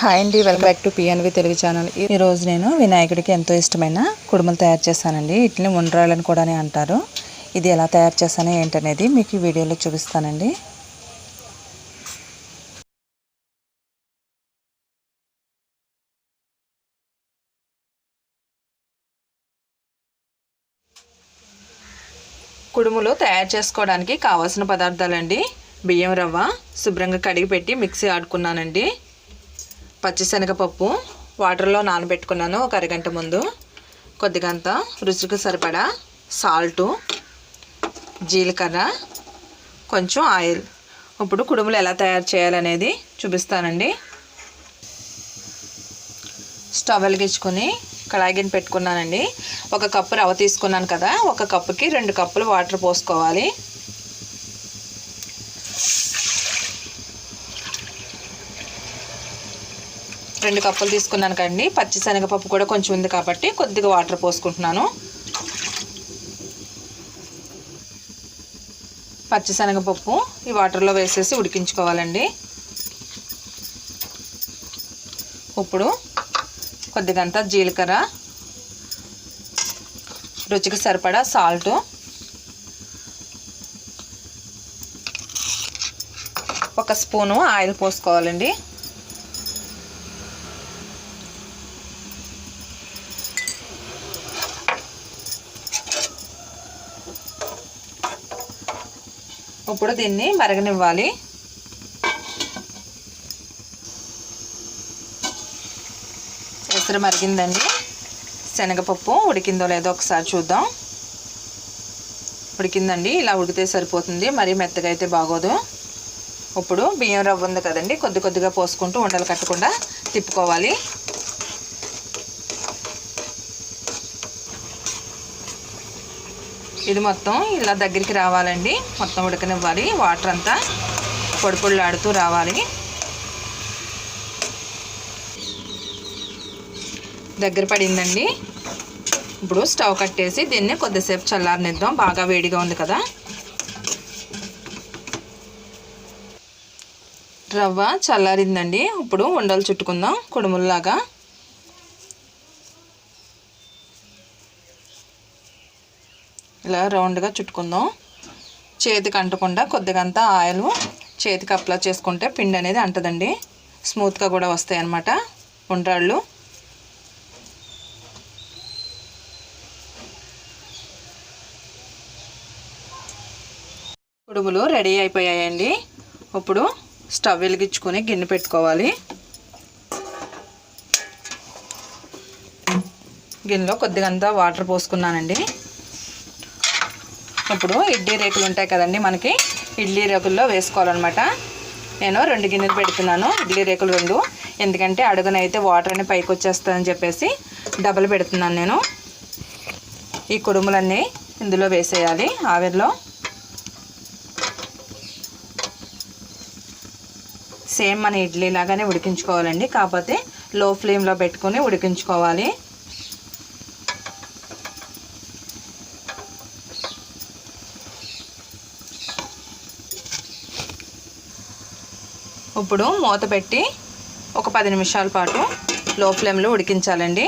Hi అండి, welcome back to PNV Telugu channel. ఈరోజు నేను వినాయకుడికి ఎంతో ఇష్టమైన కుడుములు తయారు చేస్తానండి. వీటిని ఉండ్రాళ్ళని కూడా అంటారు. ఇది ఎలా తయారు చేస్తానో ఏంటనేది మీకు ఈ వీడియోలో చూపిస్తానండి. కుడుములు తయారు చేసుకోవడానికి కావాల్సిన పదార్థాలండి: బియ్యం రవ్వ శుభ్రంగా కడిగి పెట్టి మిక్సీ ఆడుకున్నానండి. పచ్చిశనగపప్పు వాటర్లో నానబెట్టుకున్నాను ఒక అరగంట ముందు. కొద్దిగంత రుచికి సరిపడా సాల్టు, జీలకర్ర, కొంచెం ఆయిల్. ఇప్పుడు కుడుములు ఎలా తయారు చేయాలనేది చూపిస్తానండి. స్టవ్ వెలిగించుకొని కడాయి గిన్నె పెట్టుకున్నానండి. ఒక కప్పు రవ్వ తీసుకున్నాను కదా, ఒక కప్పుకి 2 కప్పులు వాటర్ పోసుకోవాలి. రెండు కప్పులు తీసుకున్నాను కండి. పచ్చిశనగపప్పు కూడా కొంచెం ఉంది కాబట్టి కొద్దిగా వాటర్ పోసుకుంటున్నాను. పచ్చిశనగపప్పు ఈ వాటర్లో వేసేసి ఉడికించుకోవాలండి. ఇప్పుడు కొద్దిగంత జీలకర్ర, రుచికి సరిపడా సాల్టు, ఒక స్పూను ఆయిల్ పోసుకోవాలండి. ఇప్పుడు దీన్ని మరగనివ్వాలి. ఎసరు మరిగిందండి. శనగపప్పు ఉడికిందో లేదో ఒకసారి చూద్దాం. ఉడికిందండి. ఇలా ఉడికితే సరిపోతుంది, మరీ మెత్తగా అయితే బాగోదు. ఇప్పుడు బియ్యం రవ్వ ఉంది కదండి, కొద్ది కొద్దిగా పోసుకుంటూ ఉండలు కట్టకుండా తిప్పుకోవాలి. ఇది మొత్తం ఇలా దగ్గరికి రావాలండి. మొత్తం ఉడకనివ్వాలి. వాటర్ అంతా పొడి పొడిలాడుతూ రావాలి. దగ్గర పడిందండి. ఇప్పుడు స్టవ్ కట్టేసి దీన్ని కొద్దిసేపు చల్లారనిద్దాం. బాగా వేడిగా ఉంది కదా. రవ్వ చల్లారిందండి. ఇప్పుడు ఉండలు చుట్టుకుందాం కుడుముల్లాగా. ఇలా రౌండ్గా చుట్టుకుందాం. చేతికి అంటకుండా కొద్దిగంత ఆయిల్ చేతికి అప్లై చేసుకుంటే పిండి అనేది అంటదండి. స్మూత్గా కూడా వస్తాయి అన్నమాట ఉండ్రాళ్ళు. కుడుములు రెడీ అయిపోయాయండి. ఇప్పుడు స్టవ్ వెలిగించుకొని గిన్నె పెట్టుకోవాలి. గిన్నెలో కొద్దిగంత వాటర్ పోసుకున్నానండి. ఇప్పుడు ఇడ్లీ రేకులు ఉంటాయి కదండి, మనకి ఇడ్లీ రేకుల్లో వేసుకోవాలన్నమాట. నేను 2 గిన్నెలు పెడుతున్నాను, ఇడ్లీ రేకులు 2. ఎందుకంటే అడుగునైతే వాటర్ అని పైకి వచ్చేస్తుందని చెప్పేసి డబల్ పెడుతున్నాను నేను. ఈ కుడుములన్నీ ఇందులో వేసేయాలి ఆవిరిలో. సేమ్ మన ఇడ్లీ లాగానే ఉడికించుకోవాలండి, కాకపోతే లో ఫ్లేమ్లో పెట్టుకొని ఉడికించుకోవాలి. ఇప్పుడు మూత పెట్టి ఒక 10 నిమిషాల పాటు లో ఫ్లేమ్లో ఉడికించాలండి.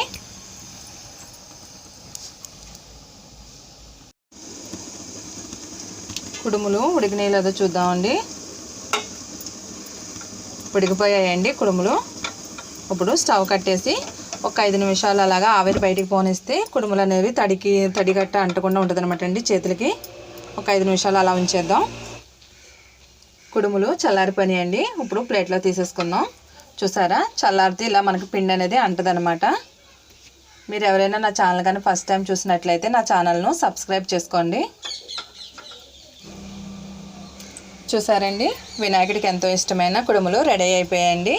కుడుములు ఉడికినాయి లేదో చూద్దామండి. ఉడికిపోయాయండి కుడుములు. ఇప్పుడు స్టవ్ కట్టేసి ఒక 5 నిమిషాలు అలాగా ఆవిరి బయటికి పోనిస్తే కుడుములు అనేవి తడిగట్ట అంటకుండా ఉంటుంది అనమాట అండి చేతులకి. ఒక 5 నిమిషాలు అలా ఉంచేద్దాం. కుడుములు చల్లారిపోయాయండి. ఇప్పుడు ప్లేట్లో తీసేసుకుందాం. చూసారా, చల్లారితే ఇలా మనకి పిండి అనేది అంటదనమాట. మీరు ఎవరైనా నా ఛానల్ కానీ ఫస్ట్ టైం చూసినట్లయితే నా ఛానల్ను సబ్స్క్రైబ్ చేసుకోండి. చూసారండి, వినాయకుడికి ఎంతో ఇష్టమైన కుడుములు రెడీ అయిపోయాయండి.